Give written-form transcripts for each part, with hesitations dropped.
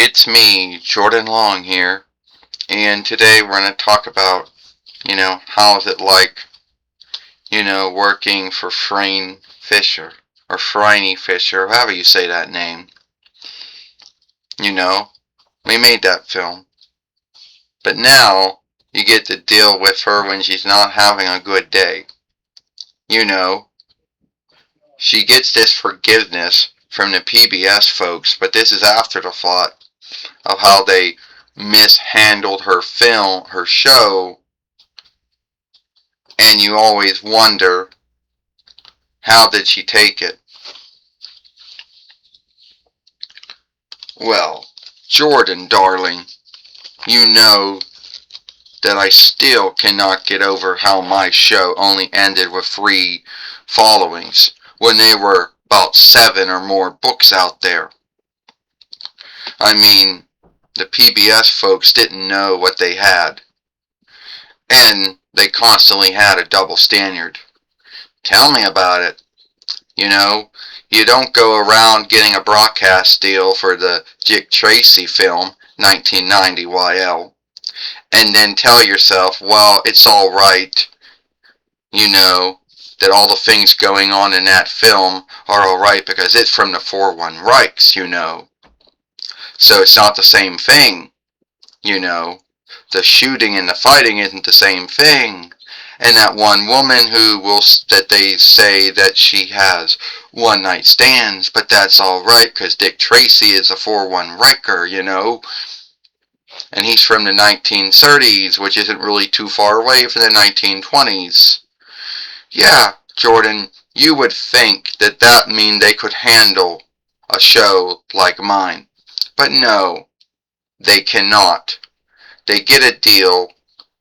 It's me, Jordan Long here, and today we're going to talk about, how is it like, working for Phryne Fisher, or Phryne Fisher, however you say that name. You know, we made that film. But now, you get to deal with her when she's not having a good day. You know, she gets this forgiveness from the PBS folks, but this is after the thought of how they mishandled her show, and you always wonder, how did she take it? Well, Jordan, darling, you know that I still cannot get over how my show only ended with 3 followings when there were about 7 or more books out there. I mean, the PBS folks didn't know what they had, and they constantly had a double standard. Tell me about it. You don't go around getting a broadcast deal for the Dick Tracy film, 1990 YL, and then tell yourself, well, it's alright, that all the things going on in that film are alright because it's from the 4-1 Reichs. So it's not the same thing, The shooting and the fighting isn't the same thing. And that one woman that they say that she has one-night stands, but that's alright because Dick Tracy is a 4-1 Riker, And he's from the 1930s, which isn't really too far away from the 1920s. Yeah, Jordan, you would think that mean they could handle a show like mine. But no, they cannot. They get a deal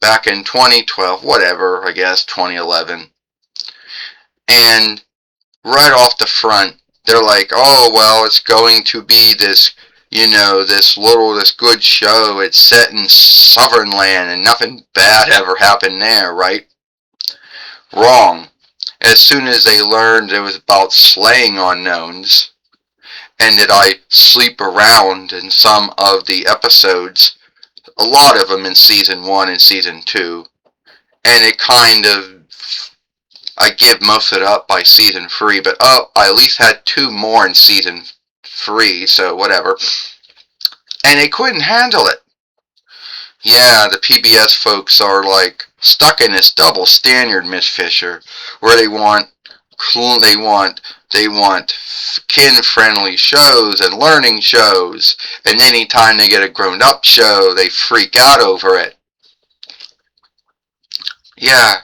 back in 2012, whatever, I guess, 2011. And right off the front, they're like, oh, well, it's going to be this, this good show. It's set in Southern land and nothing bad ever happened there, right? Wrong. As soon as they learned it was about slaying unknowns, and that I sleep around in some of the episodes, a lot of them in Season 1 and Season 2, and I give most of it up by Season 3, but I at least had 2 more in Season 3, so whatever, and they couldn't handle it. Yeah, the PBS folks are stuck in this double standard, Miss Fisher, where they want kid-friendly shows and learning shows, and anytime they get a grown-up show, they freak out over it. Yeah,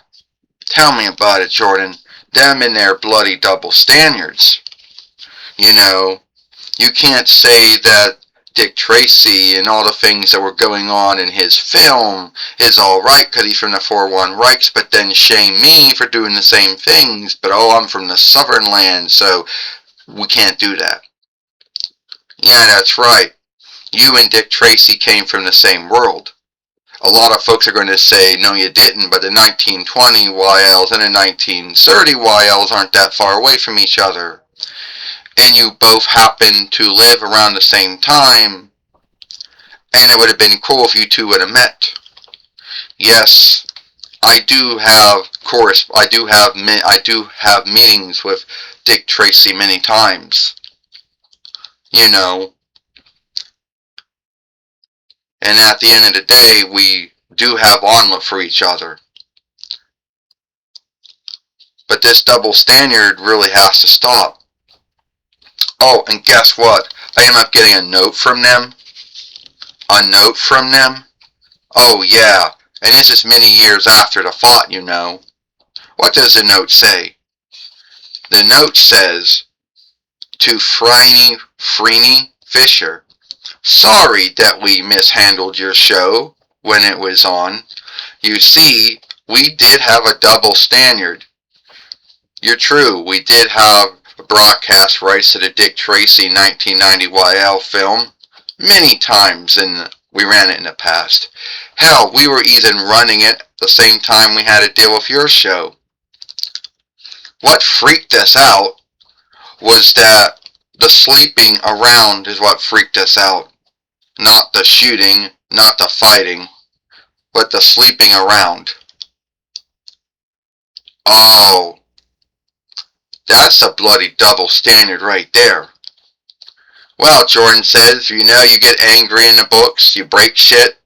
tell me about it, Jordan. Them and their bloody double standards. You can't say that Dick Tracy and all the things that were going on in his film is alright because he's from the 4-1 Reichs, but then shame me for doing the same things, but I'm from the Southern land, so we can't do that. Yeah, that's right. You and Dick Tracy came from the same world. A lot of folks are going to say, no, you didn't, but the 1920 YLs and the 1930 YLs aren't that far away from each other. And you both happen to live around the same time, and it would have been cool if you two would have met. Yes, I do have meetings with Dick Tracy many times. And at the end of the day, we do have on for each other. But this double standard really has to stop. Oh, and guess what? I ended up getting a note from them. A note from them? Oh, yeah. And this is many years after the thought, What does the note say? The note says, to Phryne Fisher, sorry that we mishandled your show when it was on. You see, we did have a double standard. You're true, we did have broadcast rights to the Dick Tracy 1990 YL film many times, and we ran it in the past. Hell, we were even running it the same time we had to deal with your show. What freaked us out was that the sleeping around is what freaked us out. Not the shooting, not the fighting, but the sleeping around. Oh, that's a bloody double standard right there. Well, Jordan says, you know you get angry in the books, you break shit.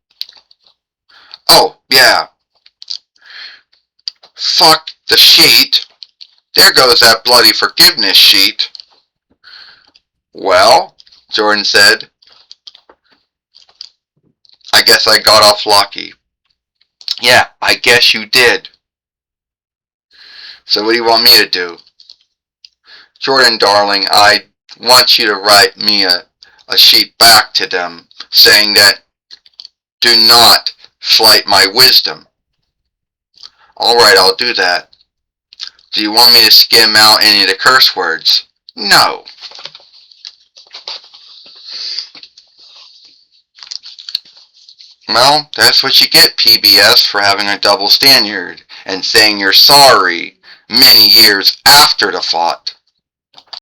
Oh, yeah. Fuck the sheet. There goes that bloody forgiveness sheet. Well, Jordan said, I guess I got off lucky. Yeah, I guess you did. So what do you want me to do? Jordan, darling, I want you to write me a sheet back to them saying that do not slight my wisdom. Alright, I'll do that. Do you want me to skim out any of the curse words? No. Well, that's what you get, PBS, for having a double standard and saying you're sorry many years after the fault.